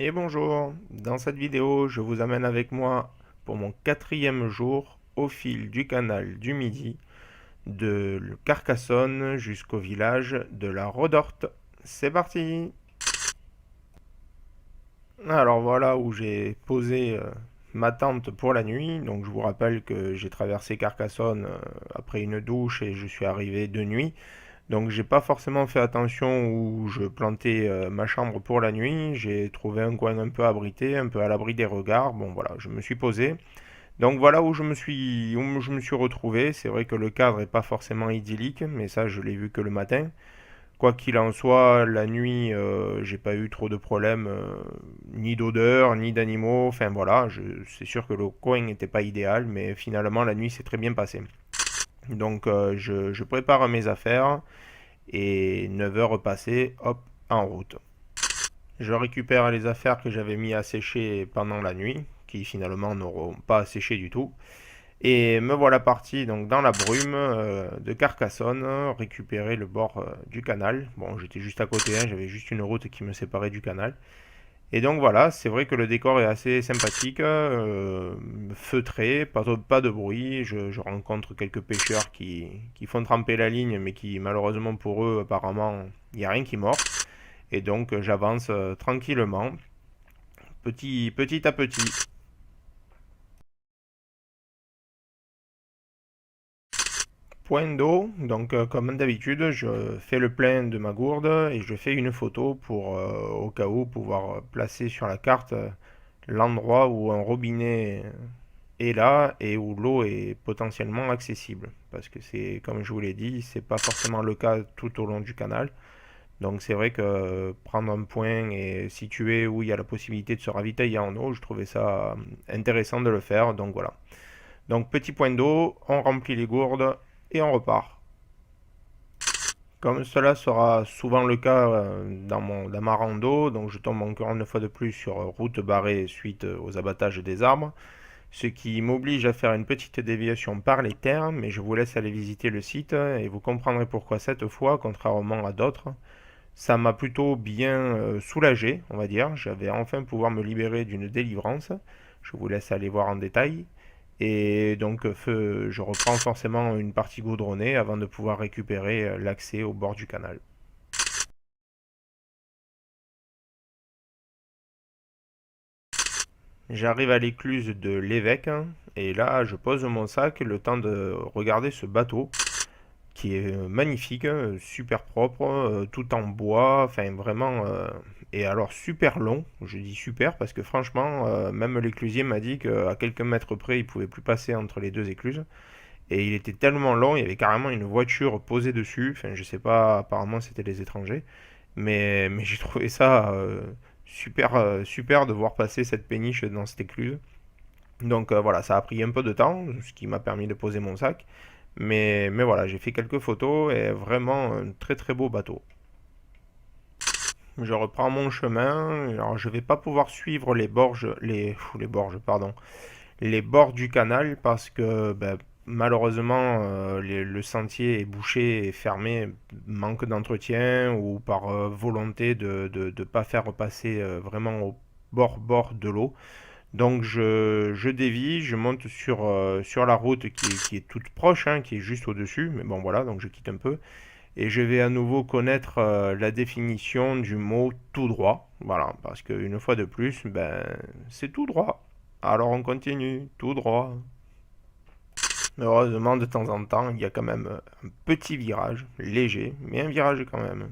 Et bonjour, dans cette vidéo, je vous amène avec moi pour mon quatrième jour au fil du canal du Midi, de Carcassonne jusqu'au village de la Redorte. C'est parti! Alors voilà où j'ai posé ma tente pour la nuit. Donc je vous rappelle que j'ai traversé Carcassonne après une douche et je suis arrivé de nuit. Donc j'ai pas forcément fait attention où je plantais ma chambre pour la nuit. J'ai trouvé un coin un peu abrité, un peu à l'abri des regards. Bon voilà, je me suis posé. Donc voilà où je me suis retrouvé. C'est vrai que le cadre est pas forcément idyllique, mais ça je l'ai vu que le matin. Quoi qu'il en soit, la nuit, j'ai pas eu trop de problèmes, ni d'odeur, ni d'animaux. Enfin voilà, c'est sûr que le coin n'était pas idéal, mais finalement la nuit s'est très bien passée. Donc je prépare mes affaires et 9 heures passées, hop, en route. Je récupère les affaires que j'avais mis à sécher pendant la nuit, qui finalement n'auront pas séché du tout. Et me voilà parti donc dans la brume de Carcassonne, récupérer le bord du canal. Bon, j'étais juste à côté, hein, j'avais juste une route qui me séparait du canal. Et donc voilà, c'est vrai que le décor est assez sympathique, feutré, pas de bruit. Je rencontre quelques pêcheurs qui font tremper la ligne, mais qui malheureusement pour eux, apparemment, il n'y a rien qui mord. Et donc j'avance tranquillement, petit à petit. Point d'eau, donc comme d'habitude, je fais le plein de ma gourde et je fais une photo pour au cas où pouvoir placer sur la carte l'endroit où un robinet est là et où l'eau est potentiellement accessible. Parce que c'est, comme je vous l'ai dit, c'est pas forcément le cas tout au long du canal. Donc c'est vrai que prendre un point et situer où il y a la possibilité de se ravitailler en eau, je trouvais ça intéressant de le faire. Donc voilà. Donc petit point d'eau, on remplit les gourdes et on repart. Comme cela sera souvent le cas dans ma rando, donc je tombe encore une fois de plus sur route barrée suite aux abattages des arbres, ce qui m'oblige à faire une petite déviation par les terres, mais je vous laisse aller visiter le site et vous comprendrez pourquoi cette fois, contrairement à d'autres, ça m'a plutôt bien soulagé, on va dire. J'avais enfin pouvoir me libérer d'une délivrance. Je vous laisse aller voir en détail. Et donc, je reprends forcément une partie goudronnée avant de pouvoir récupérer l'accès au bord du canal. J'arrive à l'écluse de l'évêque et là, je pose mon sac le temps de regarder ce bateau qui est magnifique, super propre, tout en bois, enfin vraiment, et alors super long. Je dis super parce que franchement, même l'éclusier m'a dit qu'à quelques mètres près, il pouvait plus passer entre les deux écluses. Et il était tellement long, il y avait carrément une voiture posée dessus. Enfin, je sais pas, apparemment c'était des étrangers. Mais j'ai trouvé ça super, super de voir passer cette péniche dans cette écluse. Donc voilà, ça a pris un peu de temps, ce qui m'a permis de poser mon sac. Mais voilà, j'ai fait quelques photos et vraiment un très très beau bateau. Je reprends mon chemin. Alors je vais pas pouvoir suivre les borges, pardon, les bords du canal parce que ben, malheureusement le sentier est bouché et fermé, manque d'entretien ou par volonté de ne pas faire passer vraiment au bord de l'eau. Donc je dévie, je monte sur la route qui est toute proche, hein, qui est juste au-dessus, mais bon voilà, donc je quitte un peu. Et je vais à nouveau connaître la définition du mot tout droit. Voilà, parce qu'une fois de plus, ben, c'est tout droit. Alors on continue, tout droit. Heureusement, de temps en temps, il y a quand même un petit virage, léger, mais un virage quand même.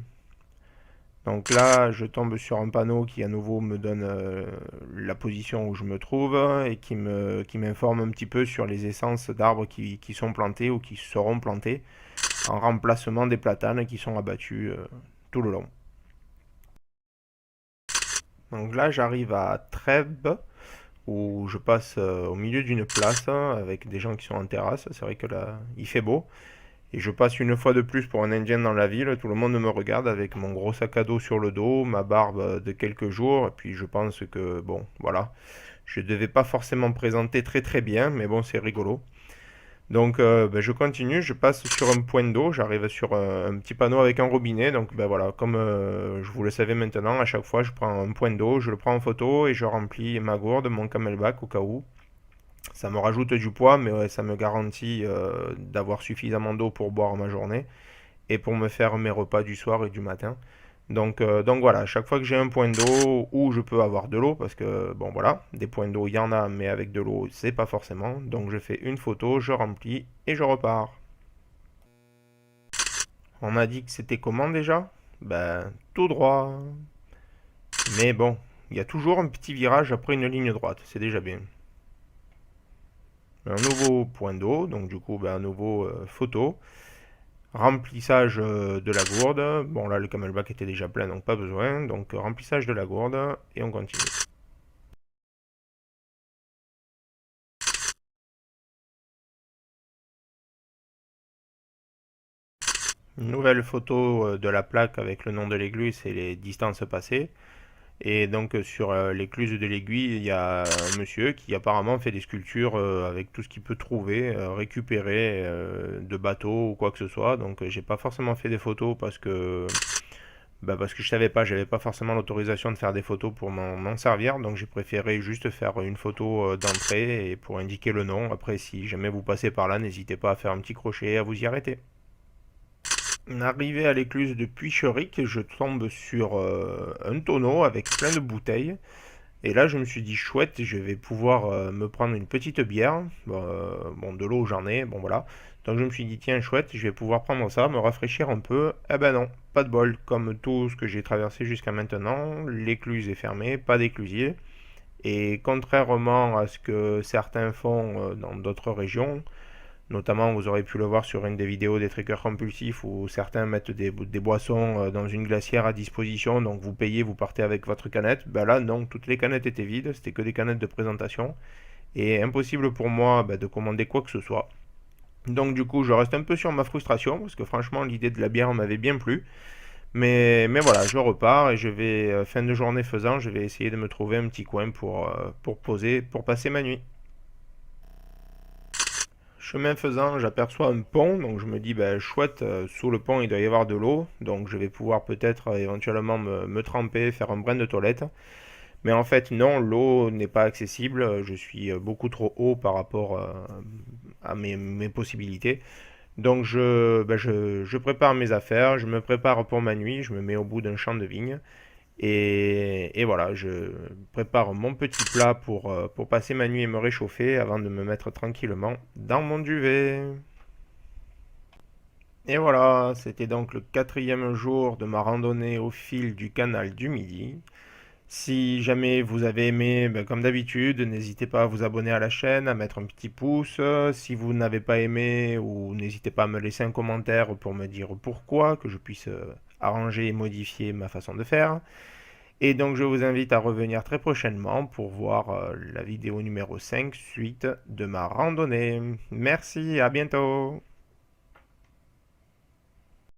Donc là, je tombe sur un panneau qui à nouveau me donne la position où je me trouve et qui m'informe un petit peu sur les essences d'arbres qui sont plantés ou qui seront plantés en remplacement des platanes qui sont abattus tout le long. Donc là, j'arrive à Trèbes, où je passe au milieu d'une place avec des gens qui sont en terrasse. C'est vrai que là, il fait beau. Et je passe une fois de plus pour un Indien dans la ville. Tout le monde me regarde avec mon gros sac à dos sur le dos, ma barbe de quelques jours. Et puis je pense que, bon, voilà. Je devais pas forcément me présenter très très bien, mais bon, c'est rigolo. Donc je continue, je passe sur un point d'eau, j'arrive sur un petit panneau avec un robinet. Donc voilà, comme je vous le savais maintenant, à chaque fois je prends un point d'eau, je le prends en photo et je remplis ma gourde, mon camelback au cas où. Ça me rajoute du poids, mais ouais, ça me garantit d'avoir suffisamment d'eau pour boire ma journée et pour me faire mes repas du soir et du matin. Donc voilà, à chaque fois que j'ai un point d'eau où je peux avoir de l'eau, parce que bon voilà, des points d'eau il y en a, mais avec de l'eau c'est pas forcément. Donc je fais une photo, je remplis et je repars. On m'a dit que c'était comment déjà? Ben tout droit. Mais bon, il y a toujours un petit virage après une ligne droite, c'est déjà bien. Un nouveau point d'eau, donc du coup ben, un nouveau photo. Remplissage de la gourde. Bon là le camelback était déjà plein donc pas besoin. Donc remplissage de la gourde et on continue. Une nouvelle photo de la plaque avec le nom de l'église et les distances passées. Et donc sur l'écluse de l'aiguille, il y a un monsieur qui apparemment fait des sculptures avec tout ce qu'il peut trouver, récupérer de bateaux ou quoi que ce soit. Donc j'ai pas forcément fait des photos parce que je savais pas, j'avais pas forcément l'autorisation de faire des photos pour m'en servir. Donc j'ai préféré juste faire une photo d'entrée et pour indiquer le nom. Après si jamais vous passez par là, n'hésitez pas à faire un petit crochet et à vous y arrêter. Arrivé à l'écluse de Puicheric, je tombe sur un tonneau avec plein de bouteilles. Et là, je me suis dit, chouette, je vais pouvoir me prendre une petite bière. Bon, de l'eau, j'en ai, bon voilà. Donc je me suis dit, tiens, chouette, je vais pouvoir prendre ça, me rafraîchir un peu. Eh ben non, pas de bol. Comme tout ce que j'ai traversé jusqu'à maintenant, l'écluse est fermée, pas d'éclusier. Et contrairement à ce que certains font dans d'autres régions, notamment, vous aurez pu le voir sur une des vidéos des trekkers compulsifs où certains mettent des boissons dans une glacière à disposition, donc vous payez, vous partez avec votre canette. Ben là, non, toutes les canettes étaient vides, c'était que des canettes de présentation. Et impossible pour moi de commander quoi que ce soit. Donc du coup, je reste un peu sur ma frustration, parce que franchement, l'idée de la bière m'avait bien plu. Mais voilà, je repars et je vais, fin de journée faisant, je vais essayer de me trouver un petit coin pour poser, pour passer ma nuit. Chemin faisant, j'aperçois un pont, donc je me dis, ben, chouette, sous le pont il doit y avoir de l'eau, donc je vais pouvoir peut-être éventuellement me tremper, faire un brin de toilette. Mais en fait, non, l'eau n'est pas accessible, je suis beaucoup trop haut par rapport à mes possibilités. Donc je prépare mes affaires, je me prépare pour ma nuit, je me mets au bout d'un champ de vigne. Et voilà, je prépare mon petit plat pour passer ma nuit et me réchauffer avant de me mettre tranquillement dans mon duvet. Et voilà, c'était donc le quatrième jour de ma randonnée au fil du canal du Midi. Si jamais vous avez aimé, ben, comme d'habitude, n'hésitez pas à vous abonner à la chaîne, à mettre un petit pouce. Si vous n'avez pas aimé, ou n'hésitez pas à me laisser un commentaire pour me dire pourquoi, que je puisse arranger et modifier ma façon de faire. Et donc je vous invite à revenir très prochainement pour voir la vidéo numéro 5 suite de ma randonnée. Merci, à bientôt.